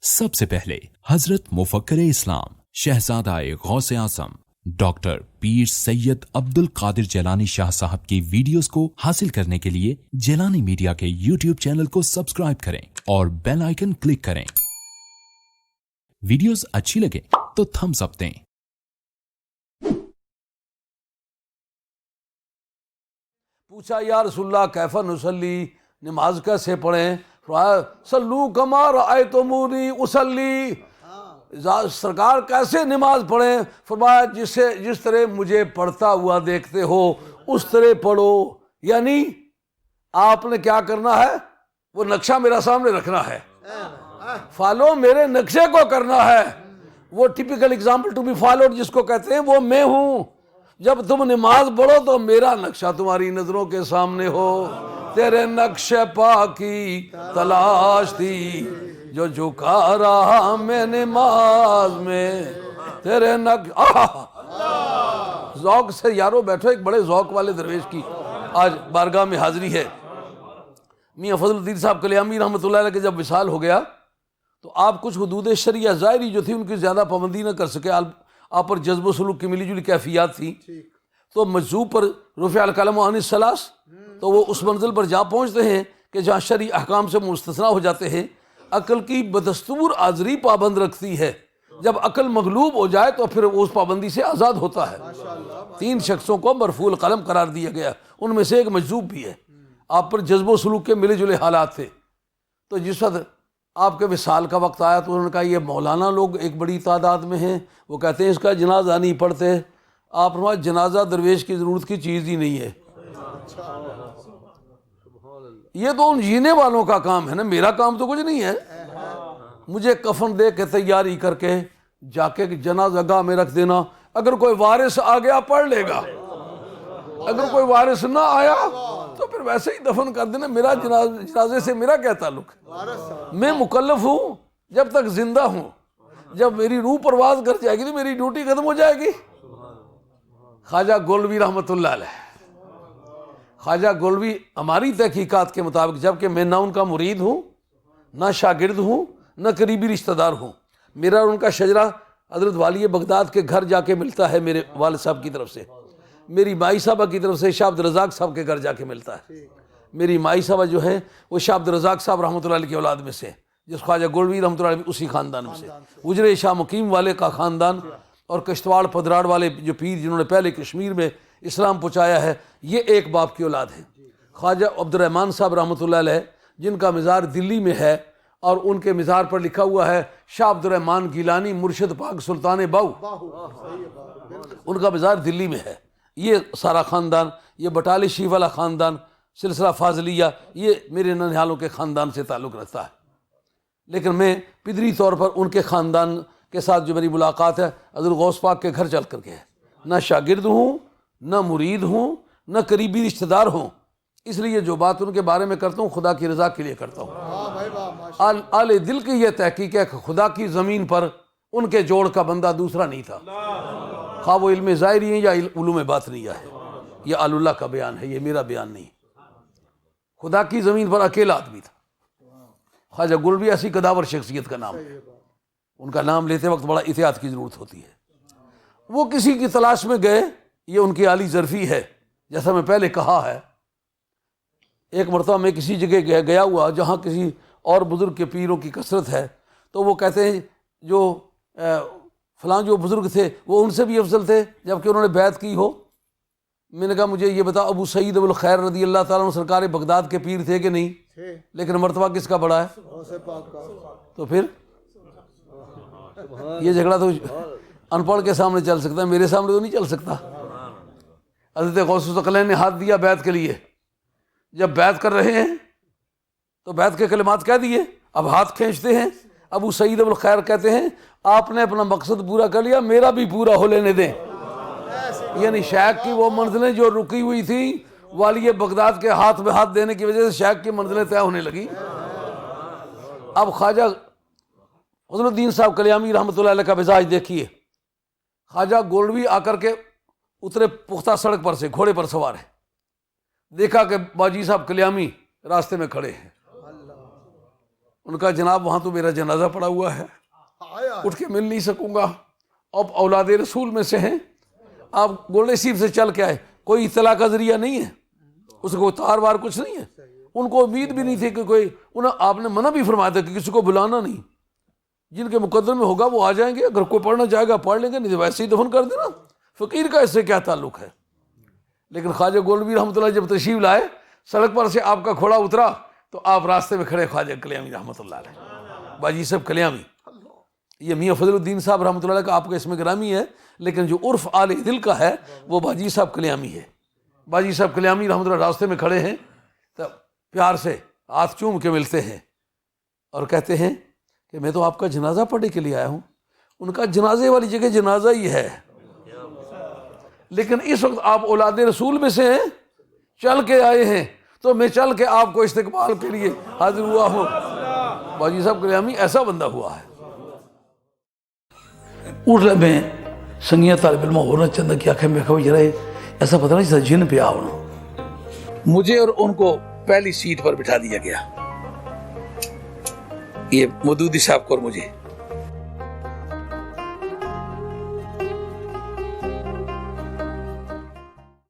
سب سے پہلے حضرت مفکر اسلام شہزادہ غوث اعظم ڈاکٹر پیر سید عبد القادر جیلانی شاہ صاحب کی ویڈیوز کو حاصل کرنے کے لیے جیلانی میڈیا کے یوٹیوب چینل کو سبسکرائب کریں اور بیل آئیکن کلک کریں۔ ویڈیوز اچھی لگے تو تھمز اپ دیں۔ پوچھا یا رسول اللہ کیف نصلی، نماز کیسے پڑھیں؟ صلو کما رأیتمونی اصلی، سرکار کیسے نماز پڑھیں؟ فرمایا جس طرح مجھے پڑھتا ہوا دیکھتے ہو اس طرح پڑھو۔ یعنی آپ نے کیا کرنا ہے؟ وہ نقشہ میرا سامنے رکھنا ہے، فالو میرے نقشے کو کرنا ہے۔ وہ typical example to be followed جس کو کہتے ہیں وہ میں ہوں۔ جب تم نماز پڑھو تو میرا نقشہ تمہاری نظروں کے سامنے ہو۔ تیرے نقش پا کی تلاش تھی جو جھکا رہا میں نماز میں، تیرے ذوق سے یارو بیٹھو۔ ایک بڑے ذوق والے درویش کی آج بارگاہ میں حاضری ہے۔ میاں فضل الدین صاحب کلیامی رحمۃ اللہ علیہ کے جب وصال ہو گیا تو آپ کچھ حدود شرعیہ ظاہری جو تھی ان کی زیادہ پابندی نہ کر سکے۔ آپ پر جذب و سلوک کی ملی جلی کیفیات تھی، تو مجذوب پر رفع القلم عن الثلاث، تو وہ اس منزل پر جا پہنچتے ہیں کہ جہاں شرعی احکام سے مستثنا ہو جاتے ہیں۔ عقل کی بدستور حاضری پابند رکھتی ہے، جب عقل مغلوب ہو جائے تو پھر وہ اس پابندی سے آزاد ہوتا ہے۔ 3 شخصوں کو مرفوع القلم قرار دیا گیا، ان میں سے ایک مجذوب بھی ہے۔ آپ پر جذب و سلوک کے ملے جلے حالات تھے، تو جس وقت آپ کے وصال کا وقت آیا تو انہوں نے کہا یہ مولانا لوگ ایک بڑی تعداد میں ہیں، وہ کہتے ہیں اس کا جنازہ نہیں پڑھتے۔ آپ فرمایا جنازہ درویش کی ضرورت کی چیز ہی نہیں ہے، یہ تو ان جینے والوں کا کام ہے نا، میرا کام تو کچھ نہیں ہے۔ مجھے کفن دے کے تیاری کر کے جا کے جنازہ گاہ میں رکھ دینا، اگر کوئی وارث آ گیا پڑھ لے گا، اگر کوئی وارث نہ آیا تو پھر ویسے ہی دفن کر دینا۔ میرا جنازے سے میرا کیا تعلق ہے؟ میں مکلف ہوں جب تک زندہ ہوں، جب میری روح پرواز کر جائے گی تو میری ڈیوٹی ختم ہو جائے گی۔ خواجہ گولوی رحمۃ اللہ علیہ، خواجہ گولوی ہماری تحقیقات کے مطابق، جبکہ میں نہ ان کا مرید ہوں، نہ شاگرد ہوں، نہ قریبی رشتہ دار ہوں، میرا اور ان کا شجرہ حضرت والی بغداد کے گھر جا کے ملتا ہے، میرے والد صاحب کی طرف سے، میری مائی صاحبہ کی طرف سے شاہ عبد الرزاق صاحب کے گھر جا کے ملتا ہے۔ میری مائی صاحبہ جو ہیں وہ شاہ عبد الرزاق صاحب رحمۃ اللہ علیہ کی اولاد میں سے، جس خواجہ گولوی رحمۃ اللہ علیہ اسی خاندان میں سے، اجرے شاہ مقیم والے کا خاندان اور کشتواڑ پدراڑ والے جو پیر جنہوں نے پہلے کشمیر میں اسلام پہنچایا ہے، یہ ایک باپ کی اولاد ہے۔ خواجہ عبد الرحمن صاحب رحمۃ اللہ علیہ جن کا مزار دلی میں ہے، اور ان کے مزار پر لکھا ہوا ہے شاہ عبد الرحمن گیلانی مرشد پاک سلطان باؤ، ان کا مزار دلی میں ہے۔ یہ سارا خاندان، یہ بٹالی شیف والا خاندان، سلسلہ فاضلیہ، یہ میرے ننھیالوں کے خاندان سے تعلق رکھتا ہے۔ لیکن میں پدری طور پر ان کے خاندان کے ساتھ جو میری ملاقات ہے حضرت غوث پاک کے گھر چل کر کے ہے، نہ شاگرد ہوں، نہ مرید ہوں، نہ قریبی رشتہ دار ہوں، اس لیے جو بات ان کے بارے میں کرتا ہوں خدا کی رضا کے لیے کرتا ہوں۔ آل دل کی یہ تحقیق ہے کہ خدا کی زمین پر ان کے جوڑ کا بندہ دوسرا نہیں تھا، خواہ وہ علم ظاہری ہے یا علوم باطنیہ ہے۔ یہ آل اللہ کا بیان ہے، یہ میرا بیان نہیں۔ خدا کی زمین پر اکیلا آدمی تھا۔ خواجہ گولوی ایسی قداور شخصیت کا نام ہے، ان کا نام لیتے وقت بڑا احتیاط کی ضرورت ہوتی ہے۔ وہ کسی کی تلاش میں گئے، یہ ان کی عالی ظرفی ہے، جیسا میں پہلے کہا ہے۔ ایک مرتبہ میں کسی جگہ گیا ہوا جہاں کسی اور بزرگ کے پیروں کی کثرت ہے، تو وہ کہتے ہیں جو فلاں جو بزرگ تھے وہ ان سے بھی افضل تھے جبکہ انہوں نے بیعت کی ہو۔ میں نے کہا مجھے یہ بتا ابو سعید ابو الخیر رضی اللہ تعالیٰ عنہ سرکار بغداد کے پیر تھے کہ نہیں؟ لیکن مرتبہ کس کا بڑا ہے؟ تو پھر یہ جھگڑا تو ان پڑھ کے سامنے چل سکتا ہے، میرے سامنے تو نہیں چل سکتا۔ حضرت غوث الثقلین نے ہاتھ دیا بیعت کے لیے، جب بیعت کر رہے ہیں تو بیعت کے کلمات کہہ دیے، اب ہاتھ کھینچتے ہیں، ابو سعید ابو الخیر کہتے ہیں آپ نے اپنا مقصد پورا کر لیا، میرا بھی پورا ہو لینے دیں۔ یعنی شیخ کی وہ منزلیں جو رکی ہوئی تھیں والی بغداد کے ہاتھ میں ہاتھ دینے کی وجہ سے شیخ کی منزلیں طے ہونے لگی۔ اب خواجہ فضل الدین صاحب کلیامی رحمۃ اللہ علیہ کا مزاج دیکھیے، خواجہ گولوی آ کر کے اترے پختہ سڑک پر سے، گھوڑے پر سوار ہے، دیکھا کہ باجی صاحب کلیامی راستے میں کھڑے ہیں، ان کا جناب وہاں تو میرا جنازہ پڑا ہوا ہے, اٹھ کے مل نہیں سکوں گا. اب اولاد رسول میں سے ہیں, آپ گولڈن شیپ سے چل کے آئے, کوئی اطلاع کا ذریعہ نہیں ہے, اس کو تار وار کچھ نہیں ہے. ان کو امید بھی نہیں تھی کہ کوئی, آپ نے منع بھی فرمایا تھا کہ کسی کو بلانا نہیں, جن کے مقدر میں ہوگا وہ آ جائیں گے, اگر کوئی پڑھنا چاہے گا پڑھ لیں گے, نہیں تو ویسے ہی دفن کر دینا, فقیر کا اس سے کیا تعلق ہے. لیکن خواجہ گولڈوی رحمۃ اللہ جب تشریف لائے, سڑک پر سے آپ کا گھوڑا اترا تو آپ راستے میں کھڑے خواجہ کلیامی رحمۃ اللہ علیہ, باجی صاحب کلیامی. یہ میاں فضل الدین صاحب رحمۃ اللہ علیہ کا آپ کا اسم گرامی ہے, لیکن جو عرف آل دل کا ہے وہ باجی صاحب کلیامی ہے. باجی صاحب کلیامی رحمۃ اللہ راستے میں کھڑے ہیں تو پیار سے ہاتھ چوم کے ملتے ہیں اور کہتے ہیں کہ میں تو آپ کا جنازہ پڑھنے کے لیے آیا ہوں. ان کا جنازے والی جگہ جنازہ ہی ہے, لیکن اس وقت آپ اولاد رسول میں سے ہیں, چل کے آئے ہیں, تو میں چل کے آپ کو استقبال کے لیے حاضر ہوا ہوں. باجی صاحب کلیامی ایسا بندہ ہوا ہے. اٹھ لے میں سنگیا طالب علم ہونا چاہتا کہ آخر میں کہو جرائے ایسا پتہ نہیں سر جن پہ آؤنا. مجھے اور ان کو پہلی سیٹ پر بٹھا دیا گیا, یہ مودودی صاحب کو اور مجھے.